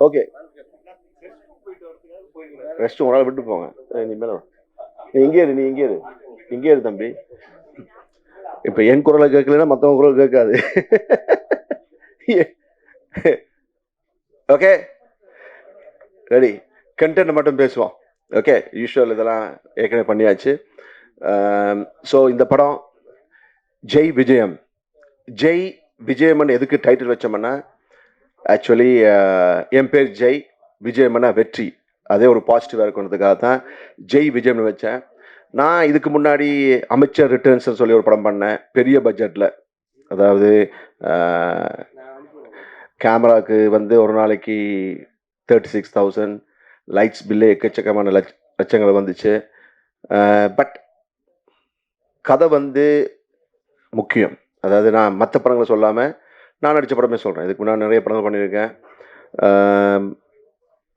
Okay, rest ஒரு நாள் விட்டு போங்க. நீ மேலே நீ இங்கே இரு, நீ இங்கே இரு, இங்கே இரு தம்பி. இப்போ என் குரலை கேட்கலன்னா மற்றவங்க குரல் கேட்காது. Okay, ready. கண்டென்ட் மட்டும் பேசுவோம். ஓகே, யூஷுவல் இதெல்லாம் ஏற்கனவே பண்ணியாச்சு. ஸோ இந்த படம் ஜெய் விஜயம். ஜெய் விஜயமன் எதுக்கு டைட்டில் வச்சோம்னா, ஆக்சுவலி என் பேர் ஜெய், விஜயமன்னா வெற்றி, அதே ஒரு பாசிட்டிவாக இருக்கணுன்றதுக்காக தான் ஜெய் விஜயம்னு வச்சேன். நான் இதுக்கு முன்னாடி அமைச்சர் ரிட்டர்ன்ஸ்னு சொல்லி ஒரு படம் பண்ணேன், பெரிய பட்ஜெட்டில். அதாவது கேமராவுக்கு வந்து ஒரு நாளைக்கு 36,000, லைட்ஸ் பில்லே எக்கச்சக்கமான லட்சங்கள் வந்துச்சு. பட் கதை வந்து முக்கியம். அதாவது நான் மற்ற படங்களை சொல்லாமல் நான் நடித்த படமே சொல்கிறேன். இதுக்கு முன்னாடி நிறைய படங்கள் பண்ணியிருக்கேன்.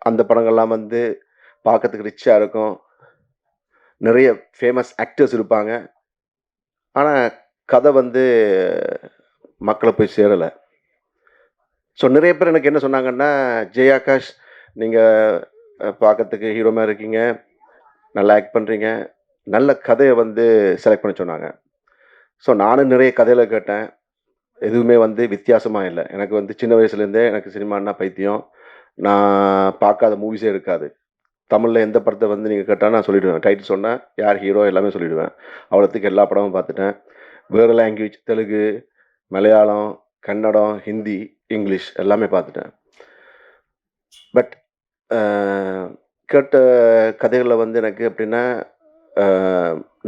அந்த படங்கள்லாம் வந்து பார்க்கறதுக்கு ரிச்சாக இருக்கும், நிறைய ஃபேமஸ் ஆக்டர்ஸ் இருப்பாங்க. ஆனால் கதை வந்து மக்களை போய் சேரலை. ஸோ நிறைய பேர் எனக்கு என்ன சொன்னாங்கன்னா, ஜெய் ஆகாஷ் நீங்கள் பார்க்கறதுக்கு ஹீரோமாக இருக்கீங்க, நல்லா ஆக்ட் பண்ணுறீங்க, நல்ல கதையை வந்து செலக்ட் பண்ண சொன்னாங்க. ஸோ நானும் நிறைய கதையில் கேட்டேன், எதுவுமே வந்து வித்தியாசமாக இல்லை. எனக்கு வந்து சின்ன வயசுலேருந்தே எனக்கு சினிமான்னா பைத்தியம். நான் பார்க்காத மூவிஸே இருக்காது. தமிழில் எந்த படத்தை வந்து நீங்கள் கேட்டால் நான் சொல்லிவிடுவேன். டைட்டில் சொன்னால் யார் ஹீரோ எல்லாமே சொல்லிவிடுவேன். அவ்வளோத்துக்கு எல்லா படமும் பார்த்துட்டேன். வேறு லாங்குவேஜ், தெலுங்கு, மலையாளம், கன்னடம், ஹிந்தி, இங்கிலீஷ் எல்லாமே பார்த்துட்டேன். பட் கேட்ட கதைகளில் வந்து எனக்கு எப்படின்னா,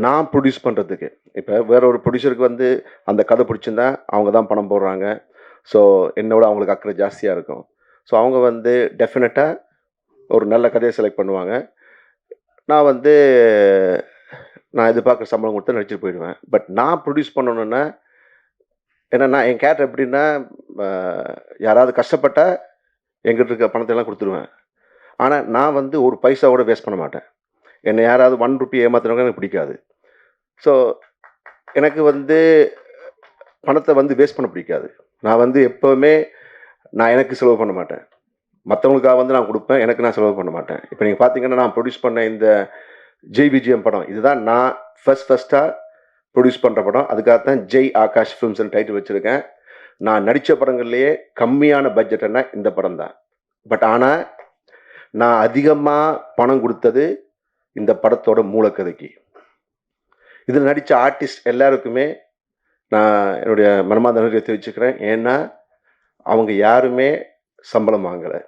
நான் ப்ரொடியூஸ் பண்ணுறதுக்கு, இப்போ வேற ஒரு ப்ரொடியூசருக்கு வந்து அந்த கதை பிடிச்சிருந்தா அவங்க தான் பணம் போடுறாங்க. ஸோ என்னோட அவங்களுக்கு அக்கறை ஜாஸ்தியாக இருக்கும். ஸோ அவங்க வந்து டெஃபினட்டாக ஒரு நல்ல கதையை செலக்ட் பண்ணுவாங்க. நான் வந்து நான் எதிர்பார்க்குற சம்பளம் கொடுத்து நடிச்சுட்டு போயிடுவேன். பட் நான் ப்ரொடியூஸ் பண்ணணுன்னா, ஏன்னா நான் என் கேரக்டர் எப்படின்னா, யாராவது கஷ்டப்பட்டால் எங்கிட்ட இருக்க பணத்தையெல்லாம் கொடுத்துருவேன். ஆனால் நான் வந்து ஒரு பைசா கூட வேஸ்ட் பண்ண மாட்டேன். என்னை யாராவது 1 ரூபி ஏமாத்துறவங்க எனக்கு பிடிக்காது. ஸோ எனக்கு வந்து பணத்தை வந்து வேஸ்ட் பண்ண பிடிக்காது. நான் வந்து எப்போவுமே நான் எனக்கு செலவு பண்ண மாட்டேன். மற்றவங்களுக்காக வந்து நான் கொடுப்பேன், எனக்கு நான் செலவு பண்ண மாட்டேன். இப்போ நீங்கள் பார்த்தீங்கன்னா, நான் ப்ரொடியூஸ் பண்ண இந்த ஜெய் விஜயம் படம், இதுதான் நான் ஃபஸ்ட்டாக ப்ரொடியூஸ் பண்ணுற படம். அதுக்காகத்தான் ஜெய் ஆகாஷ் ஃபிலிம்ஸ்னு டைட்டில் வச்சுருக்கேன். நான் நடித்த படங்கள்லேயே கம்மியான பட்ஜெட்டுன்னா இந்த படம் தான். பட் ஆனால் நான் அதிகமாக பணம் கொடுத்தது இந்த படத்தோட மூலக்கதைக்கு. இதில் நடித்த ஆர்டிஸ்ட் எல்லாருக்குமே நான் என்னுடைய மனமார்ந்த நன்றியை தெரிவிச்சுக்கிறேன். ஏன்னா அவங்க யாருமே சம்பளம் வாங்கலை,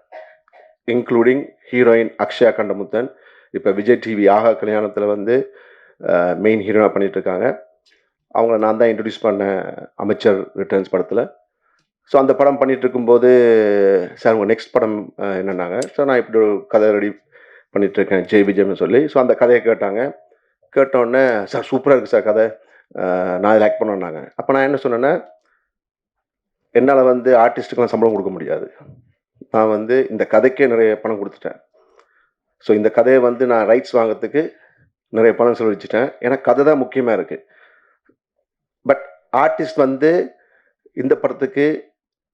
இன்க்ளூடிங் ஹீரோயின் அக்ஷயா கண்டமுத்தன். இப்போ விஜய் டிவி ஆஹா கல்யாணத்தில் வந்து மெயின் ஹீரோயினாக பண்ணிகிட்ருக்காங்க. அவங்கள நான் தான் இன்ட்ரடியூஸ் பண்ணேன் அமைச்சர் ரிட்டர்ன்ஸ் படத்தில். ஸோ அந்த படம் பண்ணிகிட்டு இருக்கும்போது, சார் உங்கள் நெக்ஸ்ட் படம் என்னன்னாங்க. ஸோ நான் இப்படி ஒரு கதை ரெடி பண்ணிகிட்ருக்கேன் ஜெய் விஜயம்னு சொல்லி. ஸோ அந்த கதையை கேட்டாங்க. கேட்டோடனே, சார் சூப்பராக இருக்குது சார் கதை, நான் இதில் ஆக்ட் பண்ணேன்னாங்க. அப்போ நான் என்ன சொன்னேன்னா, என்னால் வந்து ஆர்டிஸ்ட்டுக்கெலாம் சம்பளம் கொடுக்க முடியாது. நான் வந்து இந்த கதைக்கே நிறைய பணம் கொடுத்துட்டேன். ஸோ இந்த கதையை வந்து நான் ரைட்ஸ் வாங்கிறதுக்கு நிறைய பணம் செலவழிச்சிட்டேன். ஏன்னா கதை தான் முக்கியமாக இருக்குது. பட் ஆர்டிஸ்ட் வந்து இந்த படத்துக்கு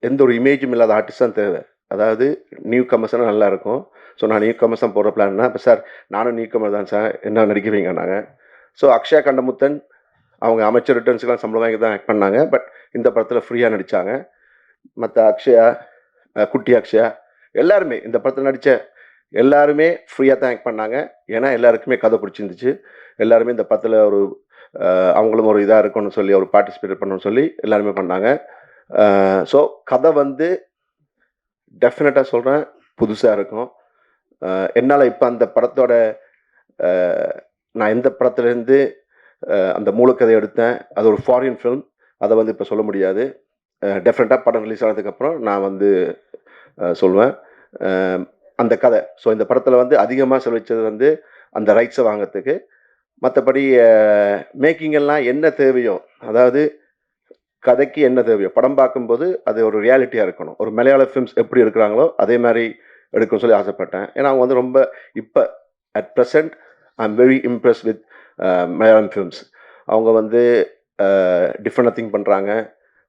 எந்த ஒரு இமேஜும் இல்லாத ஆர்டிஸ்ட் தான் தேவை. அதாவது நியூ கமர்ஸ்னால் நல்லாயிருக்கும். ஸோ நான் நியூ கமர்ஸ் தான் போடுற பிளான்னா, இப்போ சார் நானும் நியூ கமர் தான் சார், என்ன நடிக்க வைங்கன்னாங்க. ஸோ அக்ஷயா கண்டமுத்தன் அவங்க அமைச்சர் ரிட்டர்ன்ஸுக்கெலாம் சம்பளம் வாங்கி தான் ஆக்ட் பண்ணாங்க. பட் இந்த படத்தில் ஃப்ரீயாக நடித்தாங்க. மற்ற அக்ஷயா, குட்டி அக்ஷயா எல்லாருமே, இந்த படத்தில் நடித்த எல்லாருமே ஃப்ரீயாக தான் ஆக்ட் பண்ணாங்க. ஏன்னா எல்லாருக்குமே கதை பிடிச்சிருந்துச்சு. எல்லாருமே இந்த படத்தில் ஒரு அவங்களும் ஒரு இதாக இருக்கணும்னு சொல்லி, ஒரு பார்ட்டிசிபேட் பண்ணணும்னு சொல்லி எல்லாருமே பண்ணாங்க. ஸோ கதை வந்து டெஃபினட்டாக சொல்கிறேன், புதுசாக இருக்கும். என்னால் இப்போ அந்த படத்தோட நான் எந்த படத்துலேருந்து அந்த மூலக்கதை எடுத்தேன், அது ஒரு ஃபாரின் ஃபிலிம், அதை வந்து இப்போ சொல்ல முடியாது. டெஃபினட்டாக படம் ரிலீஸ் ஆனதுக்கப்புறம் நான் வந்து சொல்லுவேன் அந்த கதை. ஸோ இந்த படத்தில் வந்து அதிகமாக செலவழித்தது வந்து அந்த ரைட்ஸை வாங்கிறதுக்கு. மற்றபடி மேக்கிங் எல்லாம் என்ன தேவையோ, அதாவது கதைக்கு என்ன தேவையோ, படம் பார்க்கும்போது அது ஒரு ரியாலிட்டியாக இருக்கணும். ஒரு மலையாள ஃபிலிம்ஸ் எப்படி இருக்கிறாங்களோ அதே மாதிரி எடுக்கணும்னு சொல்லி ஆசைப்பட்டேன். ஏன்னா அவங்க வந்து ரொம்ப இப்போ at present I am very Impress with Malayalam films. அவங்க வந்து டிஃப்ரெண்டாக திங்க் பண்ணுறாங்க,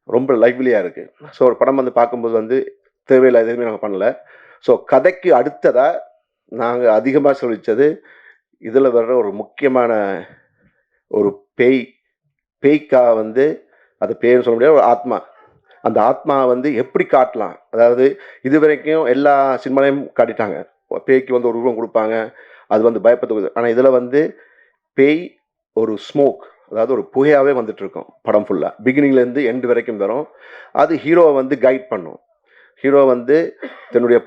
ரொம்ப லைவ்லியாக இருக்குது. ஸோ ஒரு படம் வந்து பார்க்கும்போது வந்து தேவையில்லாத எதுவுமே நாங்க பண்ணல. ஸோ கதைக்கு அடுத்ததா நாங்க அதிகமா செலவழிச்சது, இதுல வர்ற ஒரு முக்கியமான ஒரு பேய். பேய்க்கா வந்து அது பேய்ன்னு சொல்ல முடியாது. ஒரு ஆத்மா. அந்த ஆத்மா வந்து எப்படி காட்டலாம்? அதாவது இதுவரைக்கும் எல்லா சினிமாலயும் காட்டிட்டாங்க. பேய்க்கு வந்து ஒரு உருவம் குடுப்பாங்க. அது வந்து பயப்படுத்துது. ஆனா இதுல வந்து பேய் ஒரு ஸ்மோக், அதாவது ஒரு புகையாவே வந்துட்டுருக்கும் படம் ஃபுல்லா. பிகினிங்லேருந்து எண்ட் வரைக்கும் வரும். அது ஹீரோவ வந்து கைட் பண்ணும். ஹீரோ வந்து தன்னுடைய